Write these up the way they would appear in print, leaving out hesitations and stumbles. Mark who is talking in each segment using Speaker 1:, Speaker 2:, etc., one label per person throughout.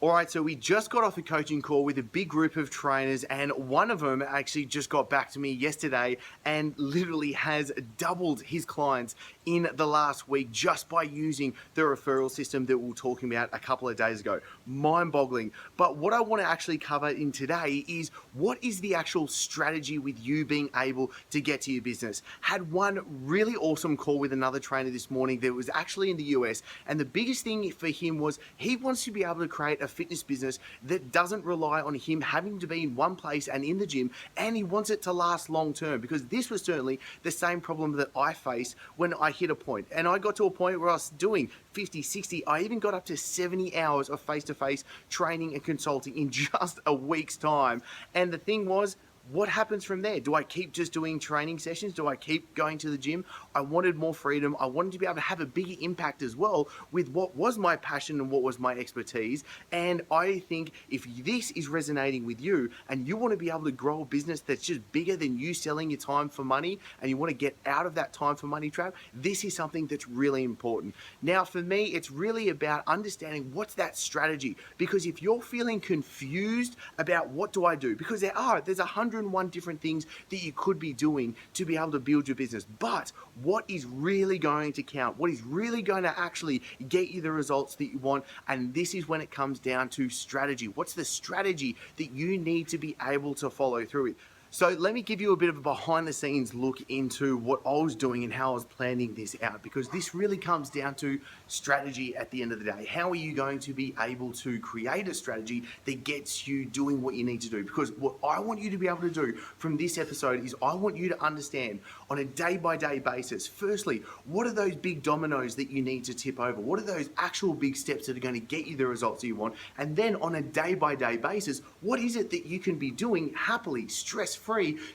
Speaker 1: All right, so we just got off a coaching call with a big group of trainers, and one of them actually just got back to me yesterday and literally has doubled his clients in the last week just by using the referral system that we were talking about a couple of days ago. Mind-boggling. But what I want to actually cover in today is what is the actual strategy with you being able to get to your business. Had one really awesome call with another trainer this morning that was actually in the US, and the biggest thing for him was he wants to be able to create a fitness business that doesn't rely on him having to be in one place and in the gym, and he wants it to last long term, because this was certainly the same problem that I faced when I hit a point. And I got to a point where I was doing 50, 60, I even got up to 70 hours of face-to-face training and consulting in just a week's time. And the thing was, what happens from there? Do I keep just doing training sessions? Do I keep going to the gym? I wanted more freedom. I wanted to be able to have a bigger impact as well with what was my passion and what was my expertise. And I think if this is resonating with you and you want to be able to grow a business that's just bigger than you selling your time for money, and you want to get out of that time for money trap, this is something that's really important. Now, for me, it's really about understanding what's that strategy. Because if you're feeling confused about what do I do, because there's 101 different things that you could be doing to be able to build your business. But what is really going to count? What is really going to actually get you the results that you want? And this is when it comes down to strategy. What's the strategy that you need to be able to follow through with? So let me give you a bit of a behind the scenes look into what I was doing and how I was planning this out, because this really comes down to strategy at the end of the day. How are you going to be able to create a strategy that gets you doing what you need to do? Because what I want you to be able to do from this episode is I want you to understand on a day-by-day basis, firstly, what are those big dominoes that you need to tip over? What are those actual big steps that are going to get you the results that you want? And then on a day-by-day basis, what is it that you can be doing happily, stress-free,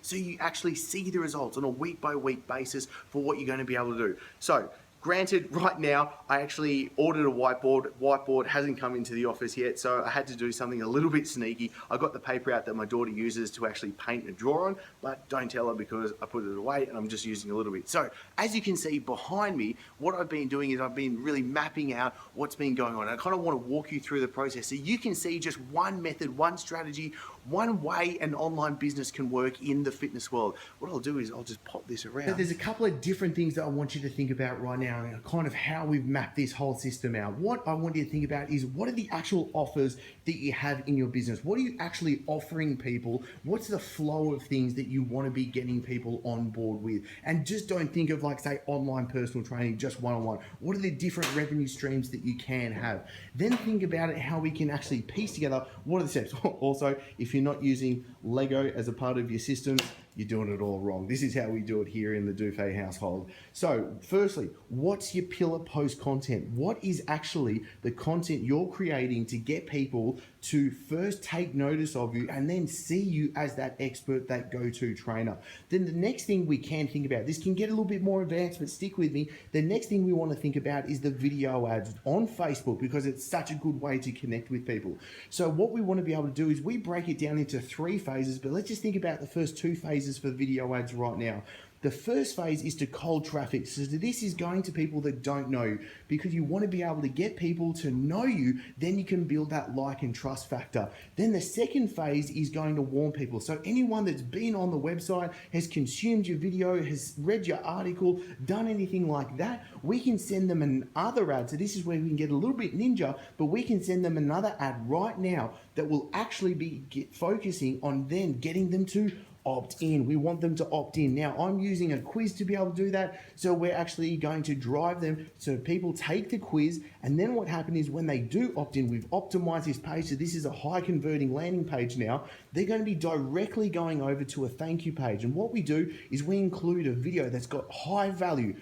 Speaker 1: so you actually see the results on a week-by-week basis for what you're going to be able to do. So, granted, right now, I actually ordered a whiteboard. Whiteboard hasn't come into the office yet, so I had to do something a little bit sneaky. I got the paper out that my daughter uses to actually paint and draw on, but don't tell her because I put it away and I'm just using a little bit. So, as you can see behind me, what I've been doing is I've been really mapping out what's been going on. I kind of want to walk you through the process so you can see just one method, one strategy, one way an online business can work in the fitness world. What I'll do is I'll just pop this around. So there's a couple of different things that I want you to think about right now, and kind of how we've mapped this whole system out. What I want you to think about is, what are the actual offers that you have in your business? What are you actually offering people? What's the flow of things that you want to be getting people on board with? And just don't think of, like, say, online personal training, just one-on-one. What are the different revenue streams that you can have? Then think about it, how we can actually piece together what are the steps. Also, if you're not using Lego as a part of your systems, you're doing it all wrong. This is how we do it here in the Dufay household. So firstly, what's your pillar post content? What is actually the content you're creating to get people to first take notice of you and then see you as that expert, that go-to trainer? Then the next thing we can think about, this can get a little bit more advanced, but stick with me. The next thing we want to think about is the video ads on Facebook, because it's such a good way to connect with people. So what we want to be able to do is we break it down into 3 phases, but let's just think about the first 2 phases for video ads right now. The first phase is to cold traffic. So this is going to people that don't know you, because you want to be able to get people to know you, then you can build that like and trust factor. Then the second phase is going to warm people. So anyone that's been on the website, has consumed your video, has read your article, done anything like that, we can send them another ad. So this is where we can get a little bit ninja, but we can send them another ad right now that will actually be focusing on then getting them to opt in. We want them to opt in. Now, I'm using a quiz to be able to do that. So we're actually going to drive them so people take the quiz. And then what happens is, when they do opt in, we've optimized this page. So this is a high converting landing page now. They're going to be directly going over to a thank you page. And what we do is we include a video that's got high value,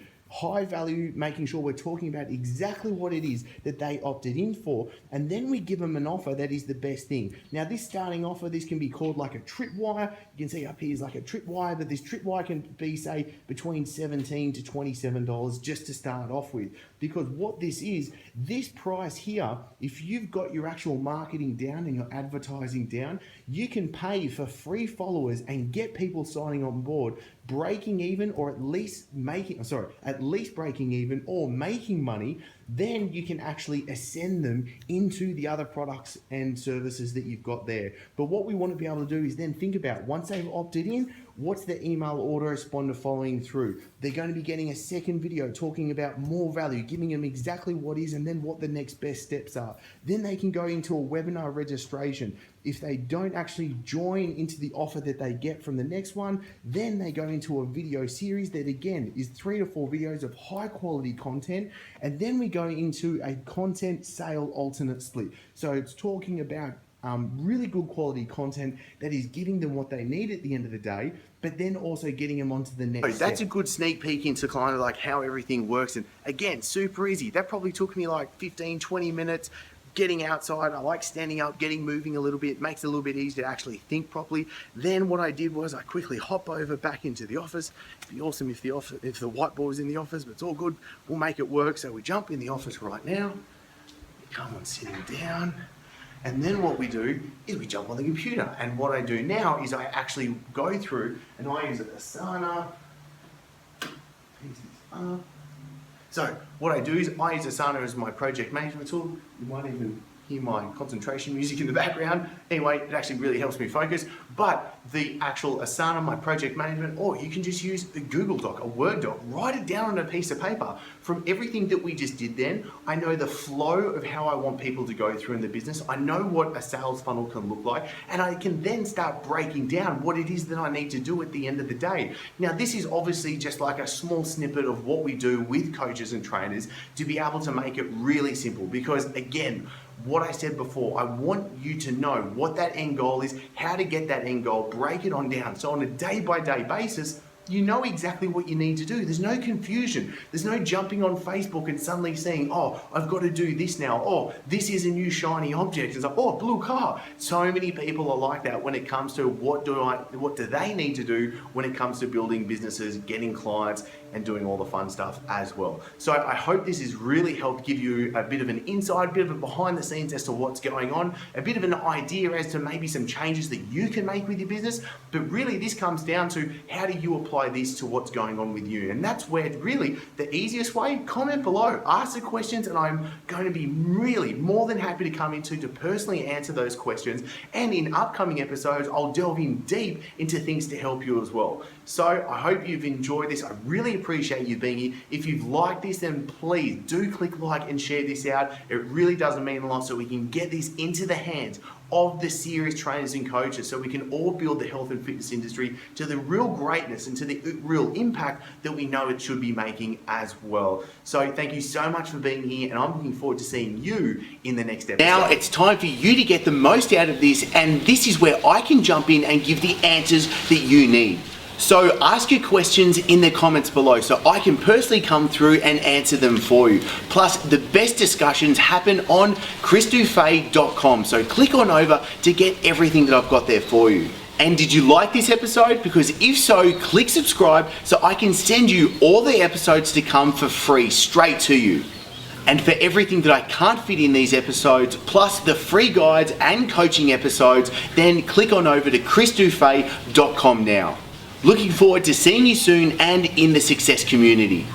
Speaker 1: making sure we're talking about exactly what it is that they opted in for, and then we give them an offer that is the best thing. Now, this starting offer, this can be called like a tripwire. You can see up here is like a tripwire, but this tripwire can be, say, between $17 to $27 just to start off with. Because what this is, this price here, if you've got your actual marketing down and your advertising down, you can pay for free followers and get people signing on board breaking even, or at least breaking even or making money, then you can actually ascend them into the other products and services that you've got there. But what we want to be able to do is then think about, once they've opted in, what's the email autoresponder following through? They're going to be getting a second video talking about more value, giving them exactly what is and then what the next best steps are. Then they can go into a webinar registration. If they don't actually join into the offer that they get from the next one, then they go into a video series that again is 3 to 4 videos of high quality content. And then we go into a content sale alternate split. So it's talking about really good quality content that is giving them what they need at the end of the day, but then also getting them onto the next step. That's a good sneak peek into kind of like how everything works. And again, super easy. That probably took me like 15, 20 minutes. Getting outside, I like standing up, getting moving a little bit, makes it a little bit easier to actually think properly. Then what I did was I quickly hop over back into the office. It'd be awesome if the whiteboard was in the office, but it's all good. We'll make it work. So we jump in the office right now. We come on sitting down. And then what we do is we jump on the computer. And what I do now is I actually go through and I use Asana. So what I do is I use Asana as my project management tool. You might even hear my concentration music in the background. Anyway, it actually really helps me focus. But the actual Asana, my project management, or you can just use a Google Doc, a Word doc, write it down on a piece of paper. From everything that we just did then, I know the flow of how I want people to go through in the business. I know what a sales funnel can look like, and I can then start breaking down what it is that I need to do at the end of the day. Now, this is obviously just like a small snippet of what we do with coaches and trainers to be able to make it really simple, because again, what I said before, I want you to know what that end goal is, how to get that end goal, break it on down. So on a day-by-day basis, you know exactly what you need to do. There's no confusion. There's no jumping on Facebook and suddenly saying, oh, I've got to do this now. Oh, this is a new shiny object. It's like, oh, blue car. So many people are like that when it comes to what do they need to do when it comes to building businesses, getting clients, and doing all the fun stuff as well. So I hope this has really helped give you a bit of an insight, a bit of a behind the scenes as to what's going on, a bit of an idea as to maybe some changes that you can make with your business. But really this comes down to, how do you apply this to what's going on with you? And that's where really the easiest way, comment below, ask the questions, and I'm going to be really more than happy to come into to personally answer those questions. And in upcoming episodes, I'll delve in deep into things to help you as well. So I hope you've enjoyed this. I really appreciate you being here. If you've liked this, then please do click like and share this out. It really doesn't mean a lot, so we can get this into the hands of the serious trainers and coaches, so we can all build the health and fitness industry to the real greatness and to the real impact that we know it should be making as well. So thank you so much for being here, and I'm looking forward to seeing you in the next episode. Now it's time for you to get the most out of this, and this is where I can jump in and give the answers that you need. So ask your questions in the comments below so I can personally come through and answer them for you. Plus, the best discussions happen on chrisdufay.com. So click on over to get everything that I've got there for you. And did you like this episode? Because if so, click subscribe so I can send you all the episodes to come for free straight to you. And for everything that I can't fit in these episodes, plus the free guides and coaching episodes, then click on over to chrisdufay.com now. Looking forward to seeing you soon and in the success community.